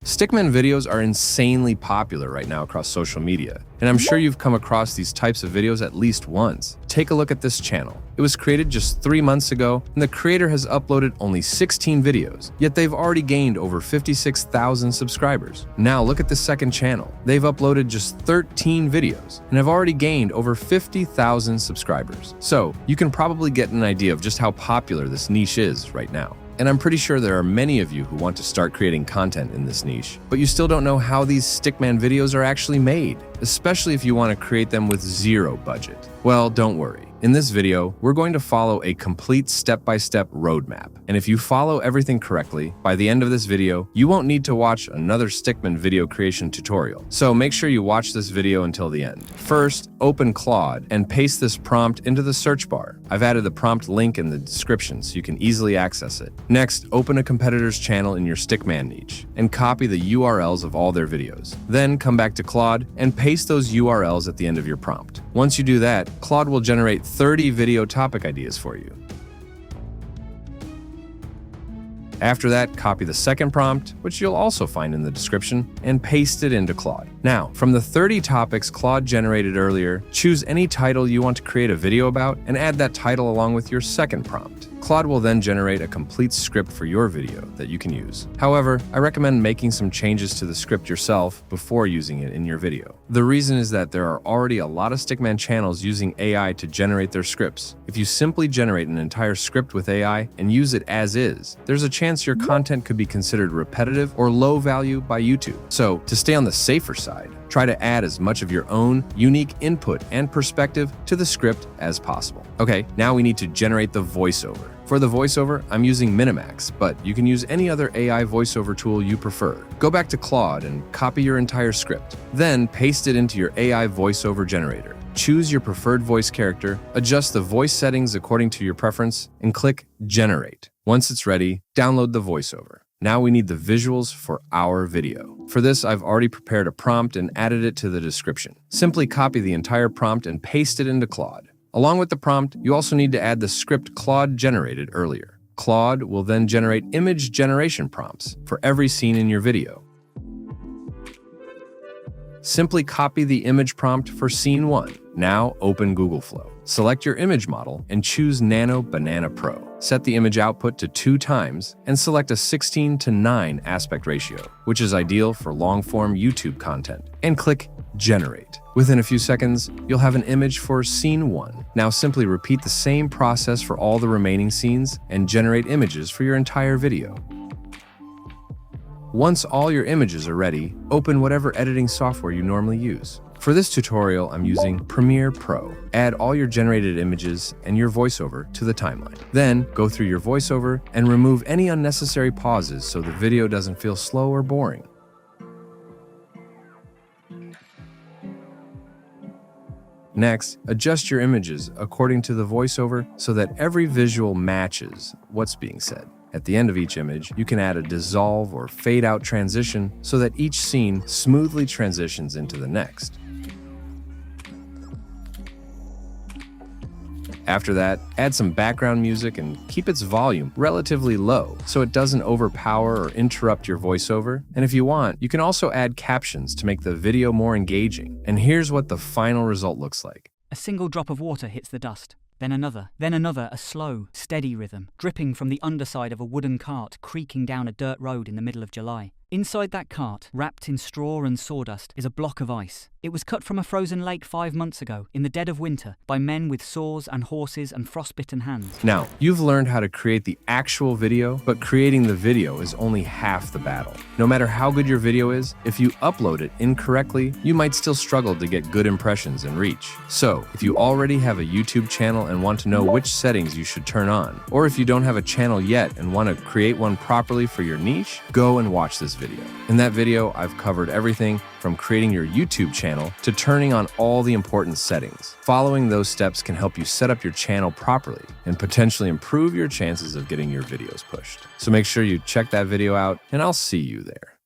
Stickman videos are insanely popular right now across social media, and I'm sure you've come across these types of videos at least once. Take a look at this channel. It was created just 3 months ago, and the creator has uploaded only 16 videos, yet they've already gained over 56,000 subscribers. Now look at the second channel. They've uploaded just 13 videos, and have already gained over 50,000 subscribers. So you can probably get an idea of just how popular this niche is right now. And I'm pretty sure there are many of you who want to start creating content in this niche, but you still don't know how these Stickman videos are actually made, especially if you want to create them with zero budget. Well, don't worry. In this video, we're going to follow a complete step-by-step roadmap. And if you follow everything correctly, by the end of this video, you won't need to watch another Stickman video creation tutorial. So make sure you watch this video until the end. First, open Claude and paste this prompt into the search bar. I've added the prompt link in the description so you can easily access it. Next, open a competitor's channel in your Stickman niche and copy the URLs of all their videos. Then come back to Claude and paste those URLs at the end of your prompt. Once you do that, Claude will generate 30 video topic ideas for you. After that, copy the second prompt, which you'll also find in the description, and paste it into Claude. Now, from the 30 topics Claude generated earlier, choose any title you want to create a video about and add that title along with your second prompt. Claude will then generate a complete script for your video that you can use. However, I recommend making some changes to the script yourself before using it in your video. The reason is that there are already a lot of Stickman channels using AI to generate their scripts. If you simply generate an entire script with AI and use it as is, there's a chance your content could be considered repetitive or low value by YouTube. So, to stay on the safer side, try to add as much of your own unique input and perspective to the script as possible. Okay, now we need to generate the voiceover. For the voiceover, I'm using Minimax, but you can use any other AI voiceover tool you prefer. Go back to Claude and copy your entire script. Then paste it into your AI voiceover generator. Choose your preferred voice character, adjust the voice settings according to your preference, and click Generate. Once it's ready, download the voiceover. Now we need the visuals for our video. For this, I've already prepared a prompt and added it to the description. Simply copy the entire prompt and paste it into Claude. Along with the prompt, you also need to add the script Claude generated earlier. Claude will then generate image generation prompts for every scene in your video. Simply copy the image prompt for scene 1. Now open Google Flow. Select your image model and choose Nano Banana Pro. Set the image output to 2 times and select a 16:9 aspect ratio, which is ideal for long-form YouTube content, and click Generate. Within a few seconds, you'll have an image for scene 1. Now simply repeat the same process for all the remaining scenes and generate images for your entire video. Once all your images are ready, open whatever editing software you normally use. For this tutorial, I'm using Premiere Pro. Add all your generated images and your voiceover to the timeline. Then, go through your voiceover and remove any unnecessary pauses so the video doesn't feel slow or boring. Next, adjust your images according to the voiceover so that every visual matches what's being said. At the end of each image, you can add a dissolve or fade out transition so that each scene smoothly transitions into the next. After that, add some background music and keep its volume relatively low so it doesn't overpower or interrupt your voiceover. And if you want, you can also add captions to make the video more engaging. And here's what the final result looks like. A single drop of water hits the dust, then another, a slow, steady rhythm, dripping from the underside of a wooden cart creaking down a dirt road in the middle of July. Inside that cart, wrapped in straw and sawdust, is a block of ice. It was cut from a frozen lake 5 months ago, in the dead of winter, by men with saws and horses and frostbitten hands. Now, you've learned how to create the actual video, but creating the video is only half the battle. No matter how good your video is, if you upload it incorrectly, you might still struggle to get good impressions and reach. So, if you already have a YouTube channel and want to know which settings you should turn on, or if you don't have a channel yet and want to create one properly for your niche, go and watch this video. In that video, I've covered everything from creating your YouTube channel to turning on all the important settings. Following those steps can help you set up your channel properly and potentially improve your chances of getting your videos pushed. So make sure you check that video out, and I'll see you there.